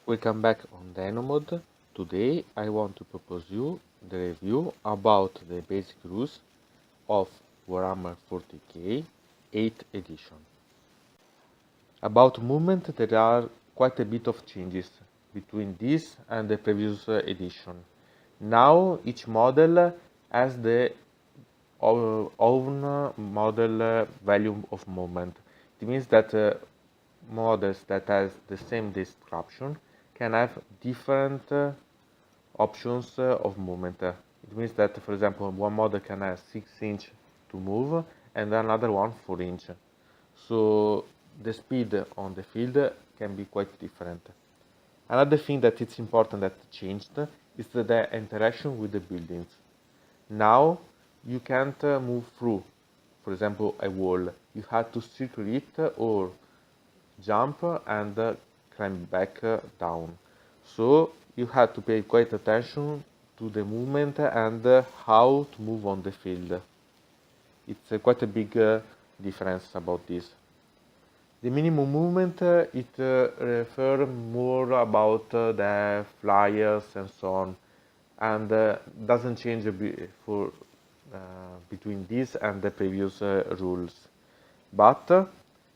Welcome back on deynonmod. Today I want to propose you the review about the basic rules of Warhammer 40k 8th edition. About movement, there are quite a bit of changes between this and the previous edition. Now each model has the own model value of movement. It means that models that has the same description can have different options of movement. It means that, for example, one model can have 6 inch to move and another one 4 inch. So the speed on the field can be quite different. Another thing that it's important that changed is the interaction with the buildings. Now you can't move through, for example, a wall. You have to circle it or jump and climb back down. So you have to pay quite attention to the movement and how to move on the field. It's quite a big difference about this. The minimum movement, it refers more about the flyers and so on, and doesn't change between this and the previous rules. But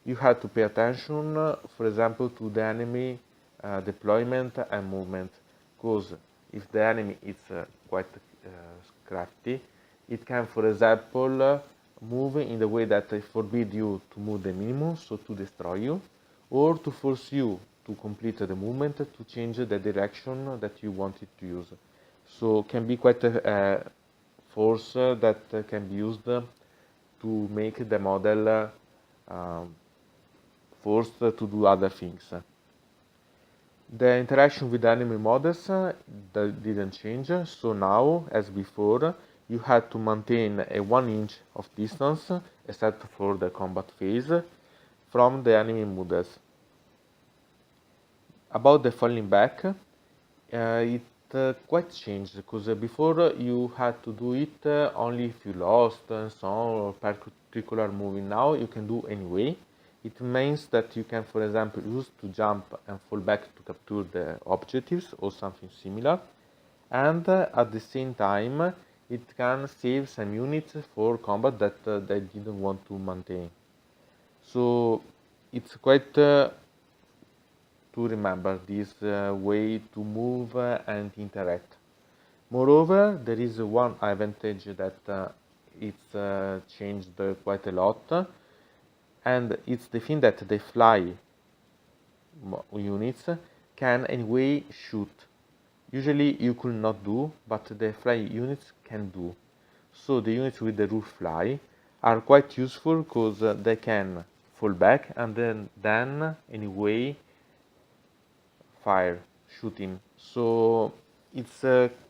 you have to pay attention, for example, to the enemy deployment and movement, because if the enemy is quite crafty, it can, for example, move in the way that they forbid you to move the minimum, so to destroy you, or to force you to complete the movement to change the direction that you wanted to use. So can be quite a force that can be used to make the model forced to do other things. The interaction with the enemy models didn't change, so now, as before, you had to maintain a 1 inch of distance, except for the combat phase, from the enemy models. About the falling back, it quite changed, because before you had to do it only if you lost and so on, or particular moving. Now you can do anyway. It means that you can, for example, use to jump and fall back to capture the objectives or something similar, and at the same time it can save some units for combat that they didn't want to maintain. So it's quite to remember this way to move and interact. Moreover, there is one advantage that it's changed quite a lot, and it's the thing that the fly units can anyway shoot. Usually you could not do, but the fly units can do. So the units with the roof fly are quite useful, because they can fall back and then anyway fire, shooting. So it's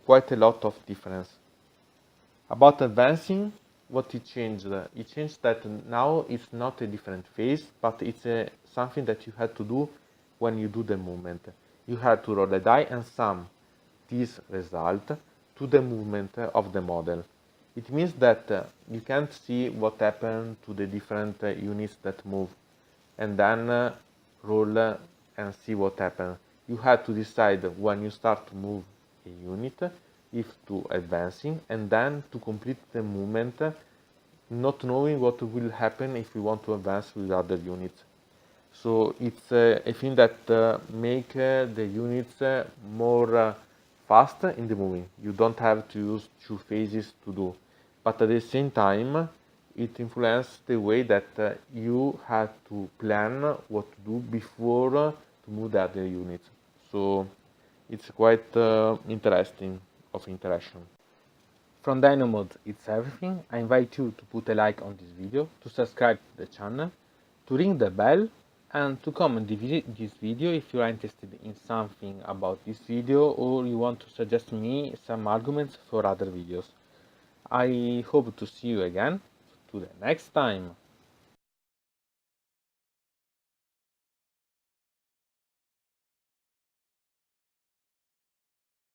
quite a lot of difference. About advancing, what it changed? It changed that now it's not a different phase, but it's something that you had to do when you do the movement. You had to roll a die and sum this result to the movement of the model. It means that you can't see what happened to the different units that move, and then roll and see what happened. You had to decide when you start to move a unit, if to advancing, and then to complete the movement, not knowing what will happen if we want to advance with other units. So it's a thing that make the units more fast in the moving. You don't have to use 2 phases to do, but at the same time it influences the way that you have to plan what to do before to move the other units. So it's quite interesting of interaction. From deynonmod, it's everything. I invite you to put a like on this video, to subscribe to the channel, to ring the bell, and to comment this video if you are interested in something about this video, or you want to suggest me some arguments for other videos. I hope to see you again to the next time.